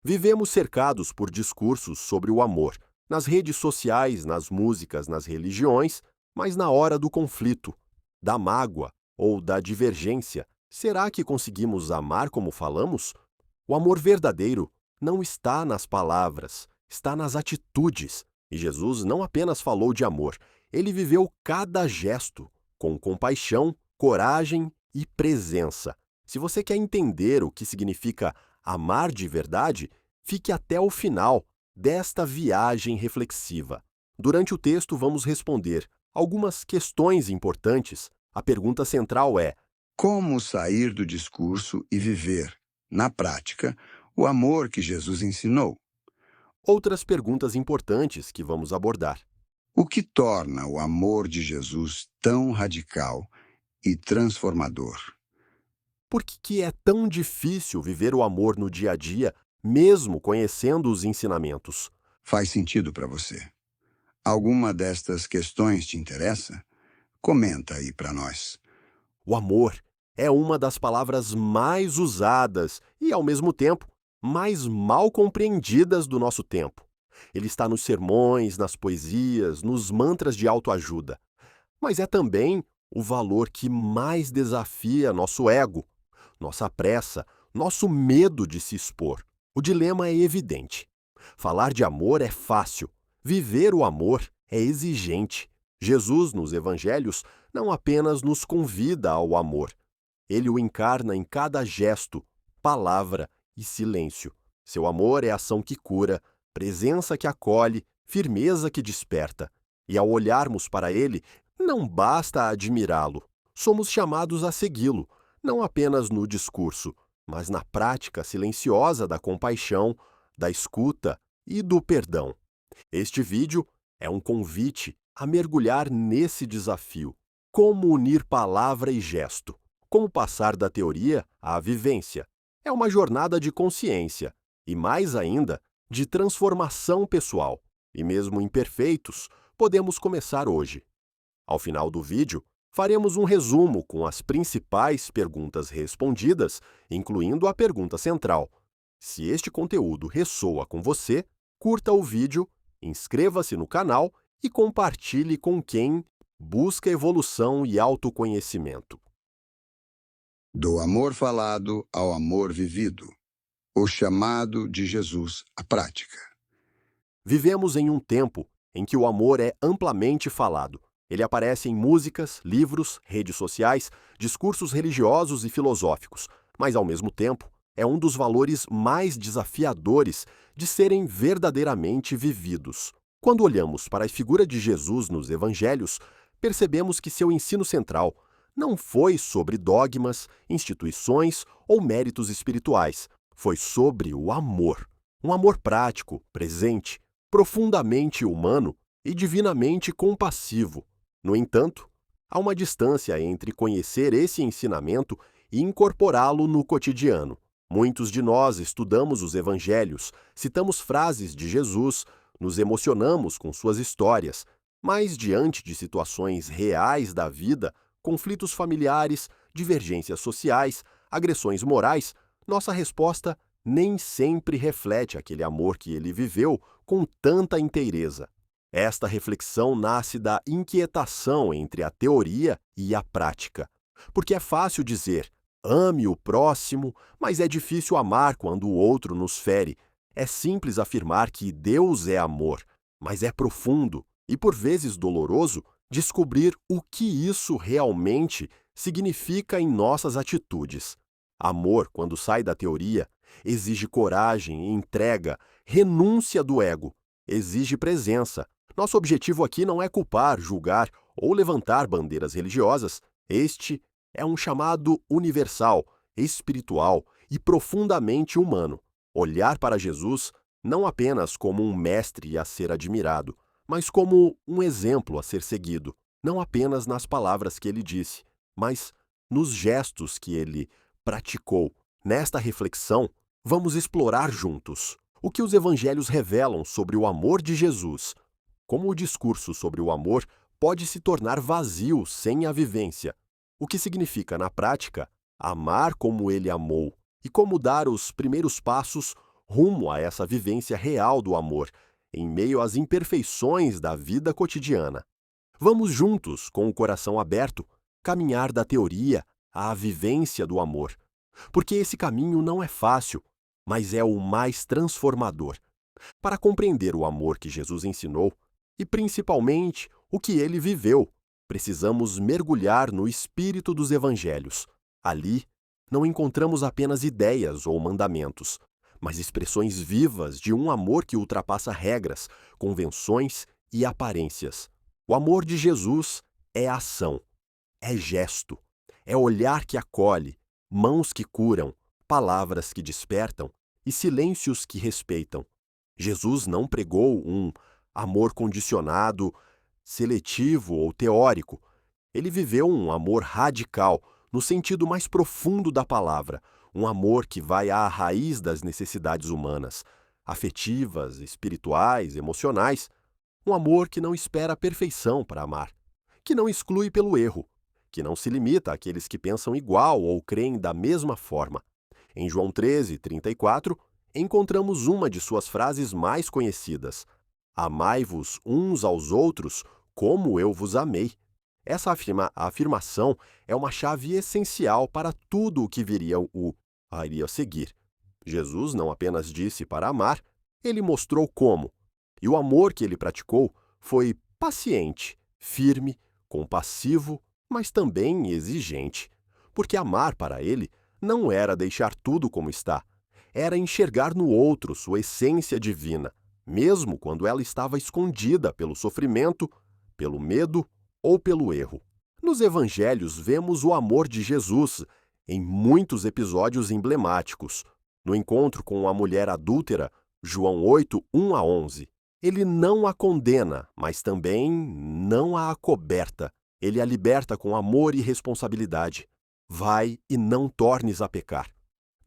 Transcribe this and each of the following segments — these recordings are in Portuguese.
Vivemos cercados por discursos sobre o amor, nas redes sociais, nas músicas, nas religiões, mas na hora do conflito, da mágoa ou da divergência, será que conseguimos amar como falamos? O amor verdadeiro não está nas palavras, está nas atitudes. E Jesus não apenas falou de amor, ele viveu cada gesto com compaixão, coragem e presença. Se você quer entender o que significa amar de verdade, fique até o final desta viagem reflexiva. Durante o texto, vamos responder algumas questões importantes. A pergunta central é: Como sair do discurso e viver, na prática, o amor que Jesus ensinou? outras perguntas importantes que vamos abordar. O que torna o amor de Jesus tão radical e transformador? Por que é tão difícil viver o amor no dia a dia, mesmo conhecendo os ensinamentos? Faz sentido para você? Alguma destas questões te interessa? Comenta aí para nós. O amor é uma das palavras mais usadas e, ao mesmo tempo, mais mal compreendidas do nosso tempo. Ele está nos sermões, nas poesias, nos mantras de autoajuda. Mas é também o valor que mais desafia nosso ego, nossa pressa, nosso medo de se expor. O dilema é evidente. Falar de amor é fácil, viver o amor é exigente. Jesus, nos evangelhos, não apenas nos convida ao amor, ele o encarna em cada gesto, palavra e silêncio. Seu amor é ação que cura, presença que acolhe, firmeza que desperta. E ao olharmos para ele, não basta admirá-lo. Somos chamados a segui-lo, não apenas no discurso, mas na prática silenciosa da compaixão, da escuta e do perdão. Este vídeo é um convite a mergulhar nesse desafio. Como unir palavra e gesto? Como passar da teoria à vivência? É uma jornada de consciência e, mais ainda, de transformação pessoal. E mesmo imperfeitos, podemos começar hoje. Ao final do vídeo, faremos um resumo com as principais perguntas respondidas, incluindo a pergunta central. Se este conteúdo ressoa com você, curta o vídeo, inscreva-se no canal e compartilhe com quem busca evolução e autoconhecimento. Do amor falado ao amor vivido. O chamado de Jesus à prática. Vivemos em um tempo em que o amor é amplamente falado. Ele aparece em músicas, livros, redes sociais, discursos religiosos e filosóficos, mas, ao mesmo tempo, é um dos valores mais desafiadores de serem verdadeiramente vividos. Quando olhamos para a figura de Jesus nos evangelhos, percebemos que seu ensino central não foi sobre dogmas, instituições ou méritos espirituais. Foi sobre o amor. Um amor prático, presente, profundamente humano e divinamente compassivo. No entanto, há uma distância entre conhecer esse ensinamento e incorporá-lo no cotidiano. Muitos de nós estudamos os evangelhos, citamos frases de Jesus, nos emocionamos com suas histórias, mas diante de situações reais da vida, conflitos familiares, divergências sociais, agressões morais, nossa resposta nem sempre reflete aquele amor que ele viveu com tanta inteireza. Esta reflexão nasce da inquietação entre a teoria e a prática. Porque é fácil dizer, ame o próximo, mas é difícil amar quando o outro nos fere. É simples afirmar que Deus é amor, mas é profundo e, por vezes, doloroso descobrir o que isso realmente significa em nossas atitudes. Amor, quando sai da teoria, exige coragem, entrega, renúncia do ego, exige presença. Nosso objetivo aqui não é culpar, julgar ou levantar bandeiras religiosas. Este é um chamado universal, espiritual e profundamente humano. Olhar para Jesus não apenas como um mestre a ser admirado, mas como um exemplo a ser seguido, não apenas nas palavras que ele disse, mas nos gestos que ele praticou. Nesta reflexão, vamos explorar juntos o que os evangelhos revelam sobre o amor de Jesus, como o discurso sobre o amor pode se tornar vazio sem a vivência, o que significa, na prática, amar como ele amou e como dar os primeiros passos rumo a essa vivência real do amor, em meio às imperfeições da vida cotidiana. Vamos juntos, com o coração aberto, caminhar da teoria à vivência do amor. Porque esse caminho não é fácil, mas é o mais transformador. Para compreender o amor que Jesus ensinou, e principalmente o que ele viveu, precisamos mergulhar no espírito dos evangelhos. Ali, não encontramos apenas ideias ou mandamentos, mas expressões vivas de um amor que ultrapassa regras, convenções e aparências. O amor de Jesus é ação, é gesto, é olhar que acolhe, mãos que curam, palavras que despertam e silêncios que respeitam. Jesus não pregou um amor condicionado, seletivo ou teórico. Ele viveu um amor radical, no sentido mais profundo da palavra, um amor que vai à raiz das necessidades humanas, afetivas, espirituais, emocionais. Um amor que não espera a perfeição para amar, que não exclui pelo erro, que não se limita àqueles que pensam igual ou creem da mesma forma. Em João 13:34, encontramos uma de suas frases mais conhecidas: Amai-vos uns aos outros como eu vos amei. Essa afirmação é uma chave essencial para tudo o que iria a seguir. Jesus não apenas disse para amar, ele mostrou como. E o amor que ele praticou foi paciente, firme, compassivo, mas também exigente. Porque amar para ele não era deixar tudo como está, era enxergar no outro sua essência divina, mesmo quando ela estava escondida pelo sofrimento, pelo medo ou pelo erro. Nos evangelhos vemos o amor de Jesus em muitos episódios emblemáticos. No encontro com a mulher adúltera, João 8:1-11. Ele não a condena, mas também não a acoberta. Ele a liberta com amor e responsabilidade. Vai e não tornes a pecar.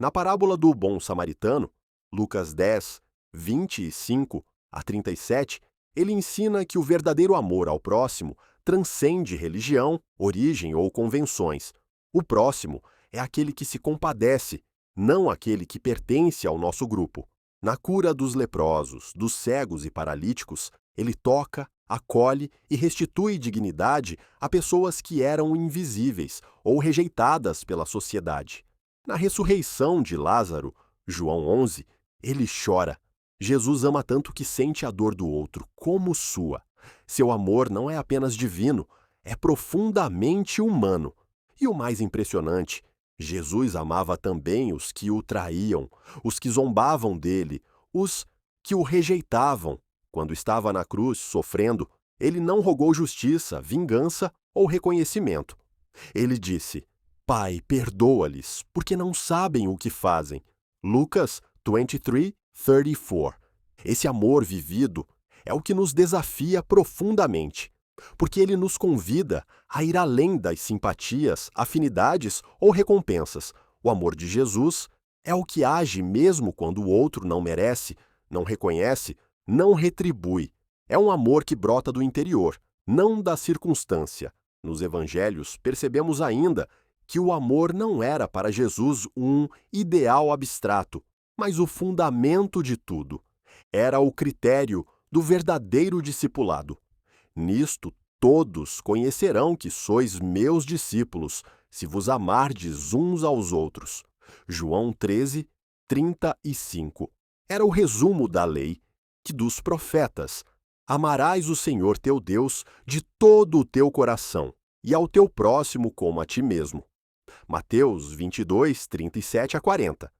Na parábola do bom samaritano, Lucas 10:25-37, ele ensina que o verdadeiro amor ao próximo transcende religião, origem ou convenções. O próximo é aquele que se compadece, não aquele que pertence ao nosso grupo. Na cura dos leprosos, dos cegos e paralíticos, ele toca, acolhe e restitui dignidade a pessoas que eram invisíveis ou rejeitadas pela sociedade. Na ressurreição de Lázaro, João 11, ele chora. Jesus ama tanto que sente a dor do outro como sua. Seu amor não é apenas divino, é profundamente humano. E o mais impressionante, Jesus amava também os que o traíam, os que zombavam dele, os que o rejeitavam. Quando estava na cruz, sofrendo, ele não rogou justiça, vingança ou reconhecimento. Ele disse: Pai, perdoa-lhes, porque não sabem o que fazem. Lucas 23:34. Esse amor vivido é o que nos desafia profundamente, porque ele nos convida a ir além das simpatias, afinidades ou recompensas. O amor de Jesus é o que age mesmo quando o outro não merece, não reconhece, não retribui. É um amor que brota do interior, não da circunstância. Nos evangelhos, percebemos ainda que o amor não era para Jesus um ideal abstrato, mas o fundamento de tudo. Era o critério do verdadeiro discipulado. Nisto, todos conhecerão que sois meus discípulos, se vos amardes uns aos outros. João 13:35. Era o resumo da lei que dos profetas. Amarás o Senhor teu Deus de todo o teu coração, e ao teu próximo como a ti mesmo. Mateus 22:37-40.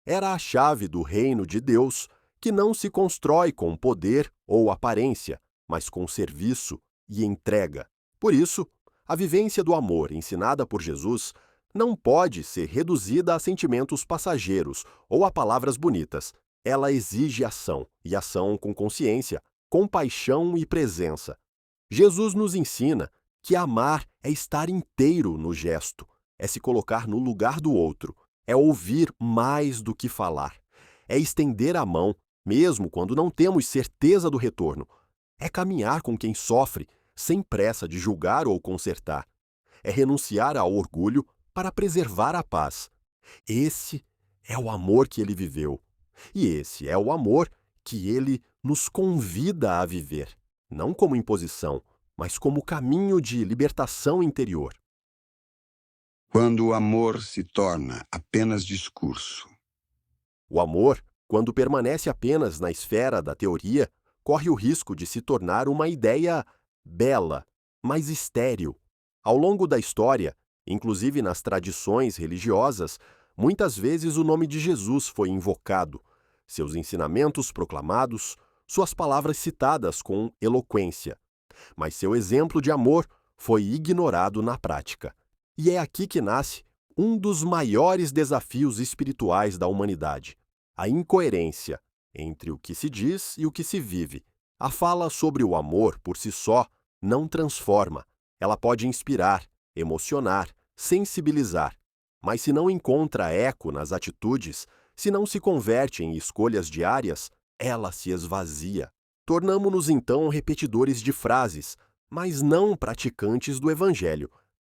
Era a chave do reino de Deus, que não se constrói com poder ou aparência, mas com serviço e entrega. Por isso, a vivência do amor ensinada por Jesus não pode ser reduzida a sentimentos passageiros ou a palavras bonitas. Ela exige ação, e ação com consciência, compaixão e presença. Jesus nos ensina que amar é estar inteiro no gesto, é se colocar no lugar do outro, é ouvir mais do que falar, é estender a mão, mesmo quando não temos certeza do retorno, é caminhar com quem sofre, sem pressa de julgar ou consertar, é renunciar ao orgulho para preservar a paz. Esse é o amor que ele viveu. E esse é o amor que ele nos convida a viver, não como imposição, mas como caminho de libertação interior. Quando o amor se torna apenas discurso. O amor, quando permanece apenas na esfera da teoria, corre o risco de se tornar uma ideia bela, mas estéril. Ao longo da história, inclusive nas tradições religiosas, muitas vezes o nome de Jesus foi invocado, seus ensinamentos proclamados, suas palavras citadas com eloquência. Mas seu exemplo de amor foi ignorado na prática. E é aqui que nasce um dos maiores desafios espirituais da humanidade: a incoerência entre o que se diz e o que se vive. A fala sobre o amor, por si só, não transforma. Ela pode inspirar, emocionar, sensibilizar. Mas se não encontra eco nas atitudes, se não se converte em escolhas diárias, ela se esvazia. Tornamo-nos então repetidores de frases, mas não praticantes do Evangelho.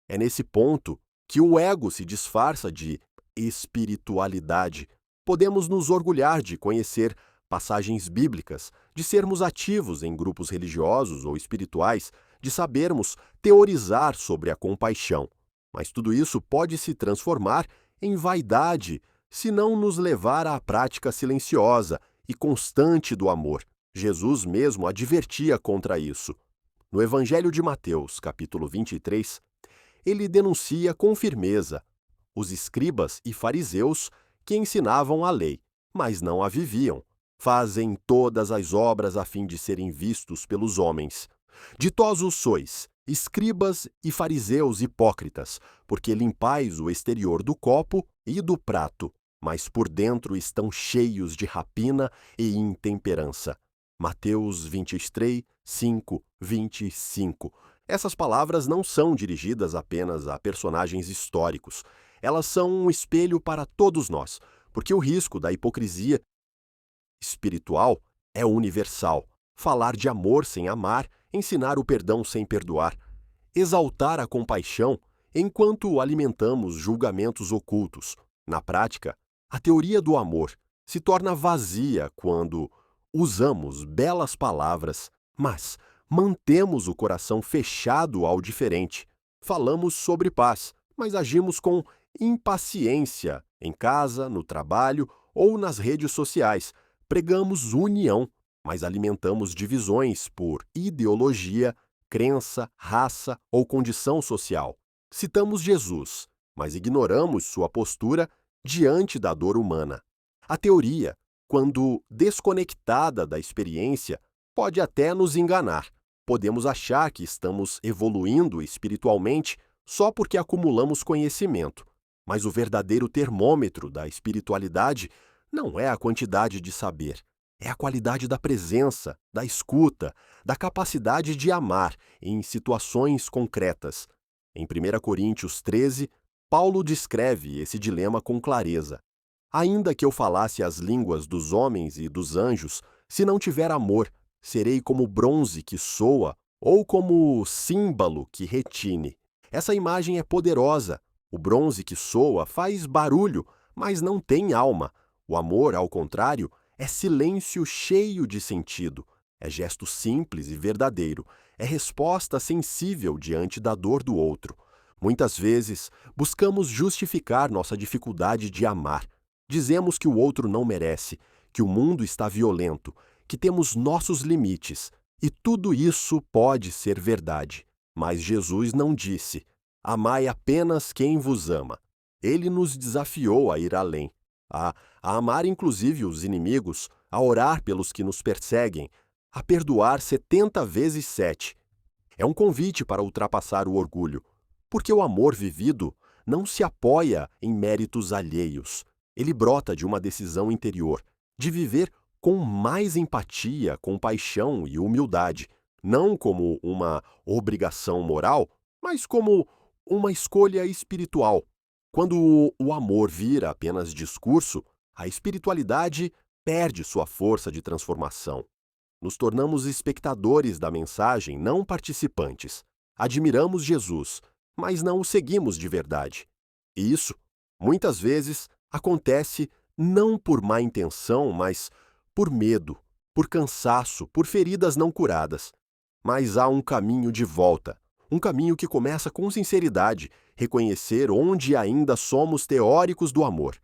É nesse ponto que o ego se disfarça de espiritualidade. Podemos nos orgulhar de conhecer passagens bíblicas, de sermos ativos em grupos religiosos ou espirituais, de sabermos teorizar sobre a compaixão. Mas tudo isso pode se transformar em vaidade se não nos levar à prática silenciosa e constante do amor. Jesus mesmo advertia contra isso. No Evangelho de Mateus, capítulo 23, ele denuncia com firmeza os escribas e fariseus que ensinavam a lei, mas não a viviam. Fazem todas as obras a fim de serem vistos pelos homens. Ditosos sois, escribas e fariseus hipócritas, porque limpais o exterior do copo e do prato, mas por dentro estão cheios de rapina e intemperança. Mateus 23, 5, 25. Essas palavras não são dirigidas apenas a personagens históricos. Elas são um espelho para todos nós, porque o risco da hipocrisia espiritual é universal. Falar de amor sem amar, ensinar o perdão sem perdoar, exaltar a compaixão enquanto alimentamos julgamentos ocultos. Na prática, a teoria do amor se torna vazia quando usamos belas palavras, mas mantemos o coração fechado ao diferente. Falamos sobre paz, mas agimos com impaciência em casa, no trabalho ou nas redes sociais. Pregamos união, mas alimentamos divisões por ideologia, crença, raça ou condição social. Citamos Jesus, mas ignoramos sua postura diante da dor humana. A teoria, quando desconectada da experiência, pode até nos enganar. Podemos achar que estamos evoluindo espiritualmente só porque acumulamos conhecimento. Mas o verdadeiro termômetro da espiritualidade não é a quantidade de saber, é a qualidade da presença, da escuta, da capacidade de amar em situações concretas. Em 1 Coríntios 13, Paulo descreve esse dilema com clareza. Ainda que eu falasse as línguas dos homens e dos anjos, se não tiver amor, serei como bronze que soa ou como símbolo que retine. Essa imagem é poderosa. O bronze que soa faz barulho, mas não tem alma. O amor, ao contrário, é silêncio cheio de sentido. É gesto simples e verdadeiro. É resposta sensível diante da dor do outro. Muitas vezes, buscamos justificar nossa dificuldade de amar. Dizemos que o outro não merece, que o mundo está violento, que temos nossos limites. E tudo isso pode ser verdade. Mas Jesus não disse: amai apenas quem vos ama. Ele nos desafiou a ir além, a amar inclusive os inimigos, a orar pelos que nos perseguem, a perdoar 70 vezes 7. É um convite para ultrapassar o orgulho, porque o amor vivido não se apoia em méritos alheios. Ele brota de uma decisão interior, de viver com mais empatia, compaixão e humildade, não como uma obrigação moral, mas como uma escolha espiritual. Quando o amor vira apenas discurso, a espiritualidade perde sua força de transformação. Nos tornamos espectadores da mensagem, não participantes. Admiramos Jesus, mas não o seguimos de verdade. E isso, muitas vezes, acontece Não por má intenção, mas por medo, por cansaço, por feridas não curadas. Mas há um caminho de volta, um caminho que começa com sinceridade, reconhecer onde ainda somos teóricos do amor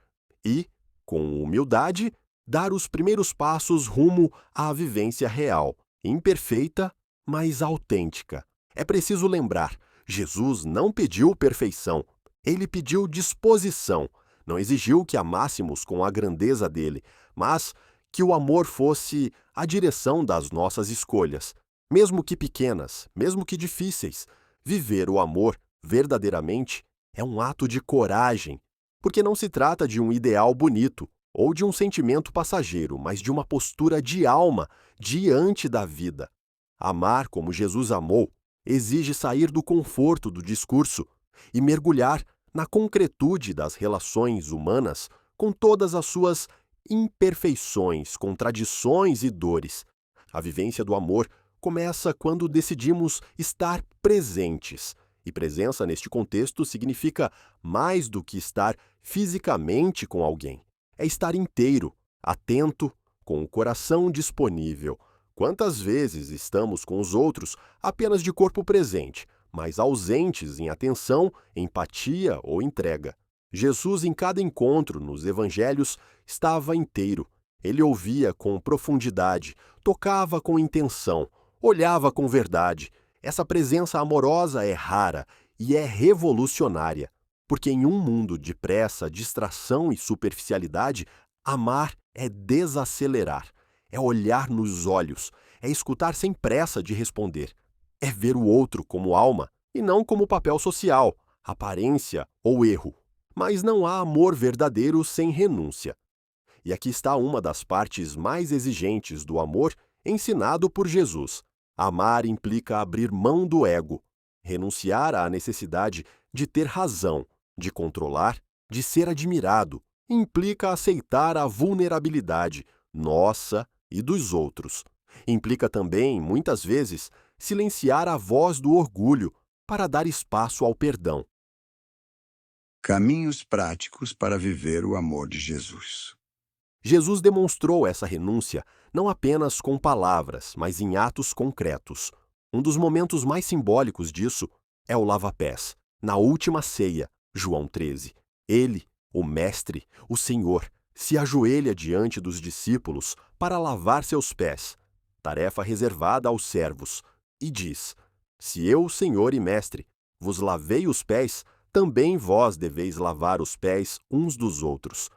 e, com humildade, dar os primeiros passos rumo à vivência real, imperfeita, mas autêntica. É preciso lembrar, Jesus não pediu perfeição, ele pediu disposição. Não exigiu que amássemos com a grandeza dele, mas que o amor fosse a direção das nossas escolhas. Mesmo que pequenas, mesmo que difíceis, viver o amor verdadeiramente é um ato de coragem, porque não se trata de um ideal bonito ou de um sentimento passageiro, mas de uma postura de alma diante da vida. Amar como Jesus amou exige sair do conforto do discurso e mergulhar na concretude das relações humanas, com todas as suas imperfeições, contradições e dores. A vivência do amor começa quando decidimos estar presentes. E presença neste contexto significa mais do que estar fisicamente com alguém. É estar inteiro, atento, com o coração disponível. Quantas vezes estamos com os outros apenas de corpo presente, mas ausentes em atenção, empatia ou entrega? Jesus, em cada encontro nos evangelhos, estava inteiro. Ele ouvia com profundidade, tocava com intenção, olhava com verdade. Essa presença amorosa é rara e é revolucionária, porque em um mundo de pressa, distração e superficialidade, amar é desacelerar, é olhar nos olhos, é escutar sem pressa de responder. É ver o outro como alma e não como papel social, aparência ou erro. Mas não há amor verdadeiro sem renúncia. E aqui está uma das partes mais exigentes do amor ensinado por Jesus. Amar implica abrir mão do ego, renunciar à necessidade de ter razão, de controlar, de ser admirado. Implica aceitar a vulnerabilidade, nossa e dos outros. Implica também, muitas vezes, silenciar a voz do orgulho para dar espaço ao perdão. Caminhos práticos para viver o amor de Jesus. Jesus demonstrou essa renúncia não apenas com palavras, mas em atos concretos. Um dos momentos mais simbólicos disso é o lava-pés, na última ceia, João 13. Ele, o Mestre, o Senhor, se ajoelha diante dos discípulos para lavar seus pés, tarefa reservada aos servos, e diz: Se eu, Senhor e Mestre, vos lavei os pés, também vós deveis lavar os pés uns dos outros.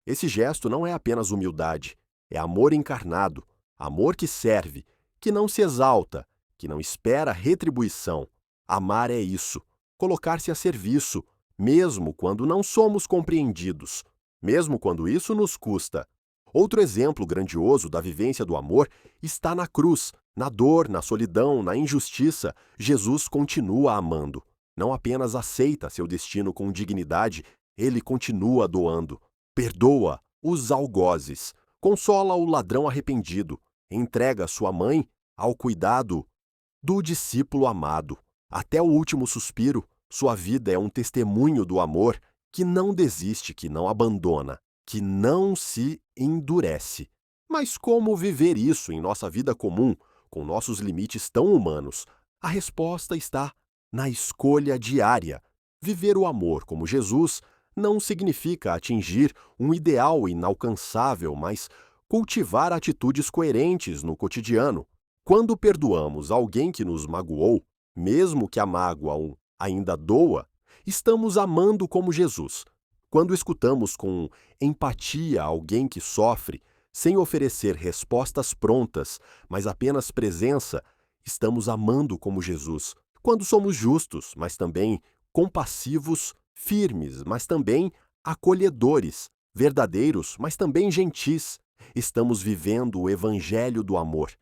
Esse gesto não é apenas humildade, é amor encarnado, amor que serve, que não se exalta, que não espera retribuição. Amar é isso, colocar-se a serviço, mesmo quando não somos compreendidos, mesmo quando isso nos custa. Outro exemplo grandioso da vivência do amor está na cruz, na dor, na solidão, na injustiça. Jesus continua amando. Não apenas aceita seu destino com dignidade, ele continua doando. Perdoa os algozes, consola o ladrão arrependido, entrega sua mãe ao cuidado do discípulo amado. Até o último suspiro, sua vida é um testemunho do amor que não desiste, que não abandona, que não se endurece. Mas como viver isso em nossa vida comum, com nossos limites tão humanos? A resposta está na escolha diária. Viver o amor como Jesus não significa atingir um ideal inalcançável, mas cultivar atitudes coerentes no cotidiano. Quando perdoamos alguém que nos magoou, mesmo que a mágoa ainda doa, estamos amando como Jesus. Quando escutamos com empatia alguém que sofre, sem oferecer respostas prontas, mas apenas presença, estamos amando como Jesus. Quando somos justos, mas também compassivos, firmes, mas também acolhedores, verdadeiros, mas também gentis, estamos vivendo o evangelho do amor.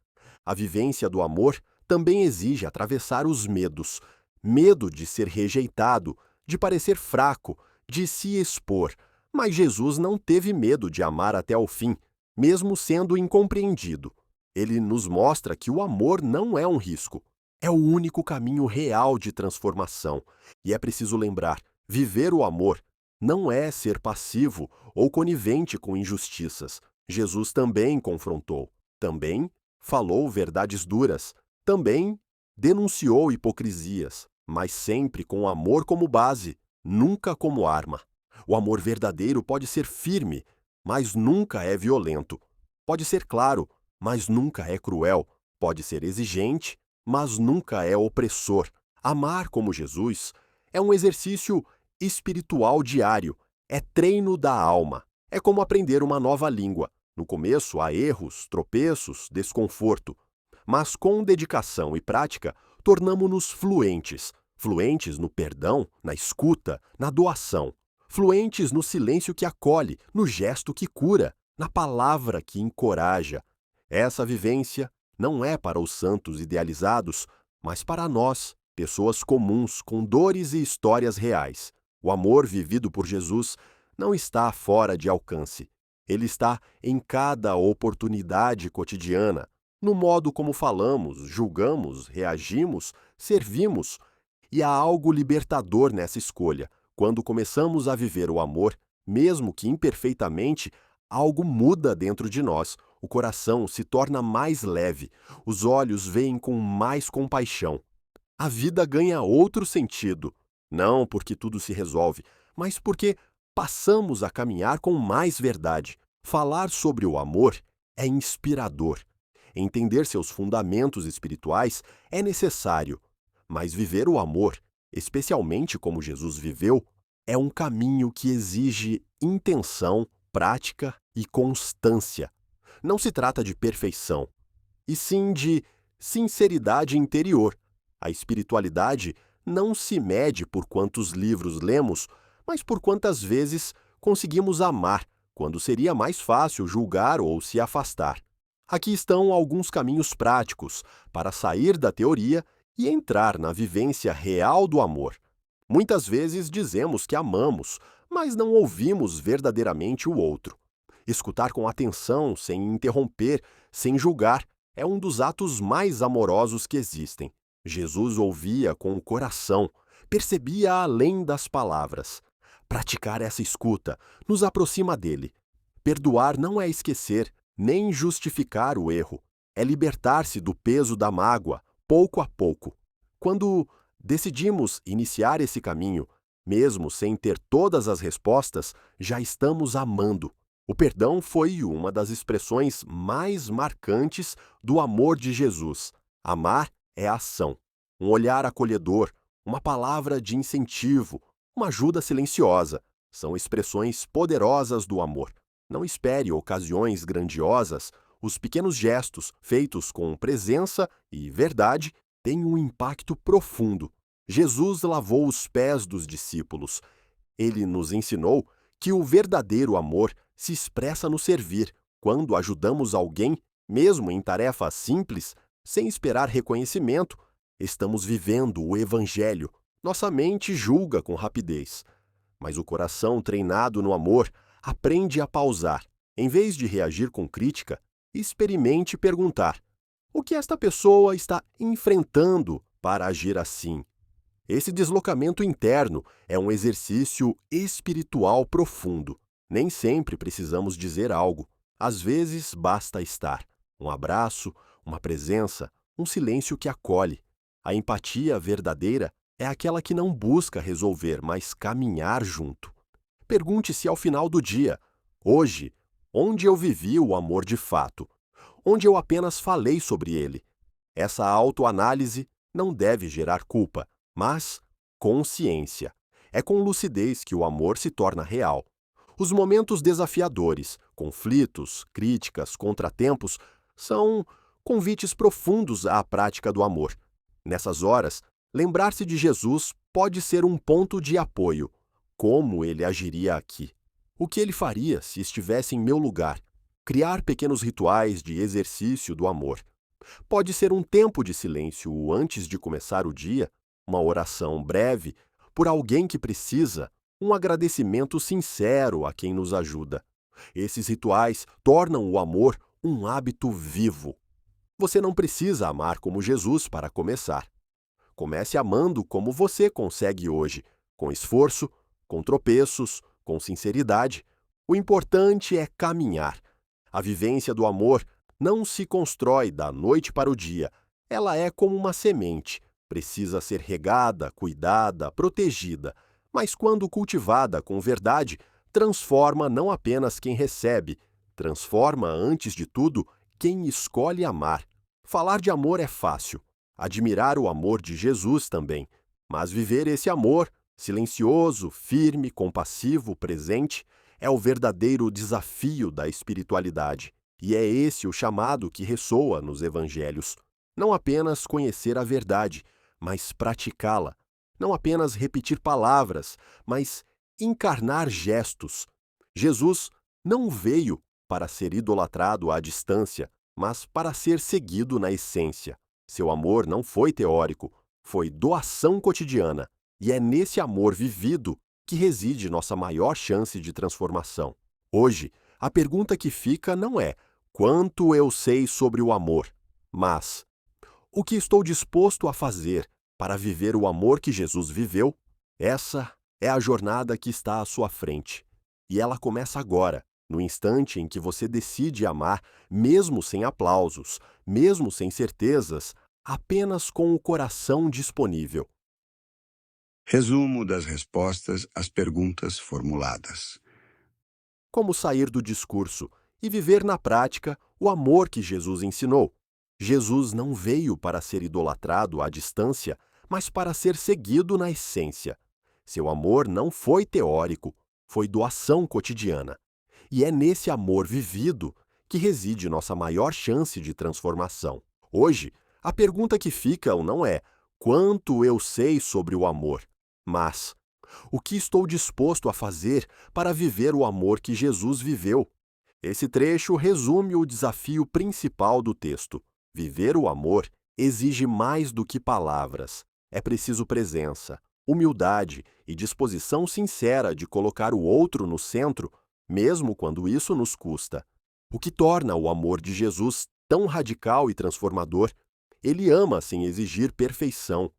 A vivência do amor também exige atravessar os medos. Medo de ser rejeitado, de parecer fraco, de se expor. Mas Jesus não teve medo de amar até o fim, mesmo sendo incompreendido. Ele nos mostra que o amor não é um risco. É o único caminho real de transformação. E é preciso lembrar, viver o amor não é ser passivo ou conivente com injustiças. Jesus também confrontou, também falou verdades duras, também denunciou hipocrisias, mas sempre com amor como base, nunca como arma. O amor verdadeiro pode ser firme, mas nunca é violento. Pode ser claro, mas nunca é cruel. Pode ser exigente, mas nunca é opressor. Amar como Jesus é um exercício espiritual diário, é treino da alma. É como aprender uma nova língua. No começo há erros, tropeços, desconforto. Mas com dedicação e prática, tornamo-nos fluentes. Fluentes no perdão, na escuta, na doação. Fluentes no silêncio que acolhe, no gesto que cura, na palavra que encoraja. Essa vivência não é para os santos idealizados, mas para nós, pessoas comuns com dores e histórias reais. O amor vivido por Jesus não está fora de alcance. Ele está em cada oportunidade cotidiana, no modo como falamos, julgamos, reagimos, servimos. E há algo libertador nessa escolha. Quando começamos a viver o amor, mesmo que imperfeitamente, algo muda dentro de nós. O coração se torna mais leve, os olhos veem com mais compaixão. A vida ganha outro sentido, não porque tudo se resolve, mas porque passamos a caminhar com mais verdade. Falar sobre o amor é inspirador. Entender seus fundamentos espirituais é necessário, mas viver o amor, especialmente como Jesus viveu, é um caminho que exige intenção, prática e constância. Não se trata de perfeição, e sim de sinceridade interior. A espiritualidade não se mede por quantos livros lemos, mas por quantas vezes conseguimos amar, quando seria mais fácil julgar ou se afastar. Aqui estão alguns caminhos práticos para sair da teoria e entrar na vivência real do amor. Muitas vezes dizemos que amamos, mas não ouvimos verdadeiramente o outro. Escutar com atenção, sem interromper, sem julgar, é um dos atos mais amorosos que existem. Jesus ouvia com o coração, percebia além das palavras. Praticar essa escuta nos aproxima dele. Perdoar não é esquecer, nem justificar o erro. É libertar-se do peso da mágoa, pouco a pouco. Quando decidimos iniciar esse caminho, mesmo sem ter todas as respostas, já estamos amando. O perdão foi uma das expressões mais marcantes do amor de Jesus. Amar é ação, um olhar acolhedor, uma palavra de incentivo, uma ajuda silenciosa. São expressões poderosas do amor. Não espere ocasiões grandiosas, os pequenos gestos feitos com presença e verdade têm um impacto profundo. Jesus lavou os pés dos discípulos. Ele nos ensinou que o verdadeiro amor se expressa no servir, quando ajudamos alguém, mesmo em tarefas simples, sem esperar reconhecimento. Estamos vivendo o Evangelho. Nossa mente julga com rapidez, mas o coração treinado no amor aprende a pausar. Em vez de reagir com crítica, experimente perguntar: o que esta pessoa está enfrentando para agir assim? Esse deslocamento interno é um exercício espiritual profundo. Nem sempre precisamos dizer algo. Às vezes basta estar. Um abraço, uma presença, um silêncio que acolhe. A empatia verdadeira é aquela que não busca resolver, mas caminhar junto. Pergunte-se ao final do dia: hoje, onde eu vivi o amor de fato? Onde eu apenas falei sobre ele? Essa autoanálise não deve gerar culpa, mas consciência. É com lucidez que o amor se torna real. Os momentos desafiadores, conflitos, críticas, contratempos, são convites profundos à prática do amor. Nessas horas, lembrar-se de Jesus pode ser um ponto de apoio. Como ele agiria aqui? O que ele faria se estivesse em meu lugar? Criar pequenos rituais de exercício do amor. Pode ser um tempo de silêncio antes de começar o dia, uma oração breve por alguém que precisa, um agradecimento sincero a quem nos ajuda. Esses rituais tornam o amor um hábito vivo. Você não precisa amar como Jesus para começar. Comece amando como você consegue hoje, com esforço, com tropeços, com sinceridade. O importante é caminhar. A vivência do amor não se constrói da noite para o dia. Ela é como uma semente. Precisa ser regada, cuidada, protegida. Mas quando cultivada com verdade, transforma não apenas quem recebe, transforma, antes de tudo, quem escolhe amar. Falar de amor é fácil. Admirar o amor de Jesus também. Mas viver esse amor, silencioso, firme, compassivo, presente, é o verdadeiro desafio da espiritualidade. E é esse o chamado que ressoa nos evangelhos. Não apenas conhecer a verdade, mas praticá-la. Não apenas repetir palavras, mas encarnar gestos. Jesus não veio para ser idolatrado à distância, mas para ser seguido na essência. Seu amor não foi teórico, foi doação cotidiana. E é nesse amor vivido que reside nossa maior chance de transformação. Hoje, a pergunta que fica não é quanto eu sei sobre o amor, mas o que estou disposto a fazer para viver o amor que Jesus viveu? Essa é a jornada que está à sua frente. E ela começa agora, no instante em que você decide amar, mesmo sem aplausos, mesmo sem certezas, apenas com o coração disponível. Resumo das respostas às perguntas formuladas. Como sair do discurso e viver na prática o amor que Jesus ensinou? Jesus não veio para ser idolatrado à distância, mas para ser seguido na essência. Seu amor não foi teórico, foi doação cotidiana. E é nesse amor vivido que reside nossa maior chance de transformação. Hoje, a pergunta que fica não é quanto eu sei sobre o amor, mas o que estou disposto a fazer para viver o amor que Jesus viveu? Esse trecho resume o desafio principal do texto. Viver o amor exige mais do que palavras. É preciso presença, humildade e disposição sincera de colocar o outro no centro, mesmo quando isso nos custa. O que torna o amor de Jesus tão radical e transformador? Ele ama sem exigir perfeição.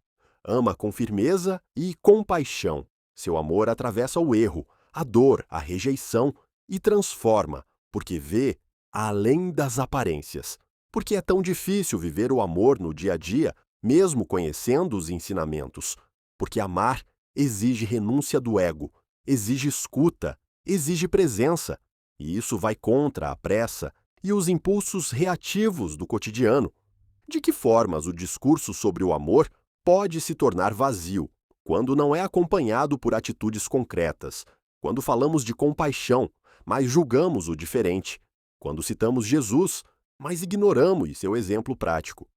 Ama com firmeza e compaixão. Seu amor atravessa o erro, a dor, a rejeição e transforma, porque vê além das aparências. Porque é tão difícil viver o amor no dia a dia, mesmo conhecendo os ensinamentos. Porque amar exige renúncia do ego, exige escuta, exige presença. E isso vai contra a pressa e os impulsos reativos do cotidiano. De que formas o discurso sobre o amor pode se tornar vazio, quando não é acompanhado por atitudes concretas, quando falamos de compaixão, mas julgamos o diferente, quando citamos Jesus, mas ignoramos seu exemplo prático?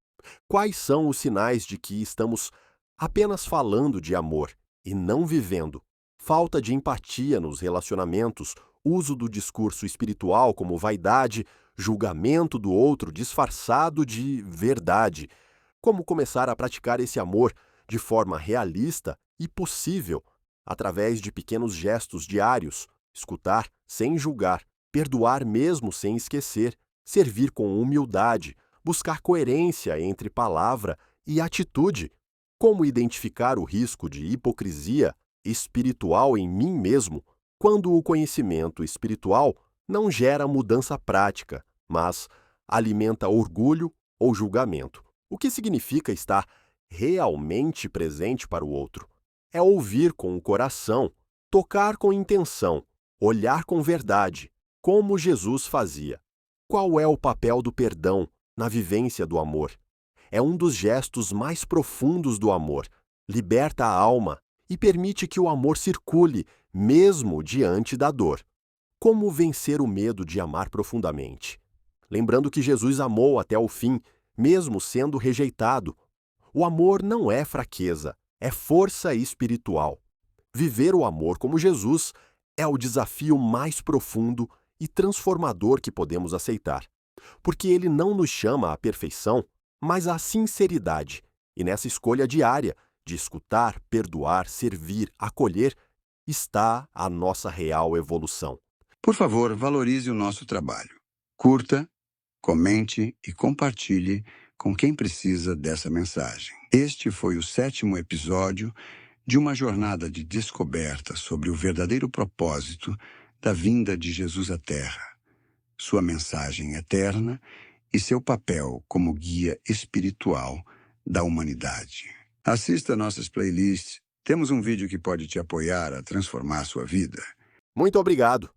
Quais são os sinais de que estamos apenas falando de amor e não vivendo? Falta de empatia nos relacionamentos, uso do discurso espiritual como vaidade, julgamento do outro disfarçado de verdade. Como começar a praticar esse amor de forma realista e possível, através de pequenos gestos diários, escutar sem julgar, perdoar mesmo sem esquecer, servir com humildade, buscar coerência entre palavra e atitude. Como identificar o risco de hipocrisia espiritual em mim mesmo, quando o conhecimento espiritual não gera mudança prática, mas alimenta orgulho ou julgamento? O que significa estar realmente presente para o outro? É ouvir com o coração, tocar com intenção, olhar com verdade, como Jesus fazia. Qual é o papel do perdão na vivência do amor? É um dos gestos mais profundos do amor. Liberta a alma e permite que o amor circule, mesmo diante da dor. Como vencer o medo de amar profundamente? Lembrando que Jesus amou até o fim, mesmo sendo rejeitado. O amor não é fraqueza, é força espiritual. Viver o amor como Jesus é o desafio mais profundo e transformador que podemos aceitar. Porque ele não nos chama à perfeição, mas à sinceridade. E nessa escolha diária de escutar, perdoar, servir, acolher, está a nossa real evolução. Por favor, valorize o nosso trabalho. Curta, comente e compartilhe com quem precisa dessa mensagem. Este foi o 7º episódio de uma jornada de descoberta sobre o verdadeiro propósito da vinda de Jesus à Terra, sua mensagem eterna e seu papel como guia espiritual da humanidade. Assista nossas playlists. Temos um vídeo que pode te apoiar a transformar sua vida. Muito obrigado!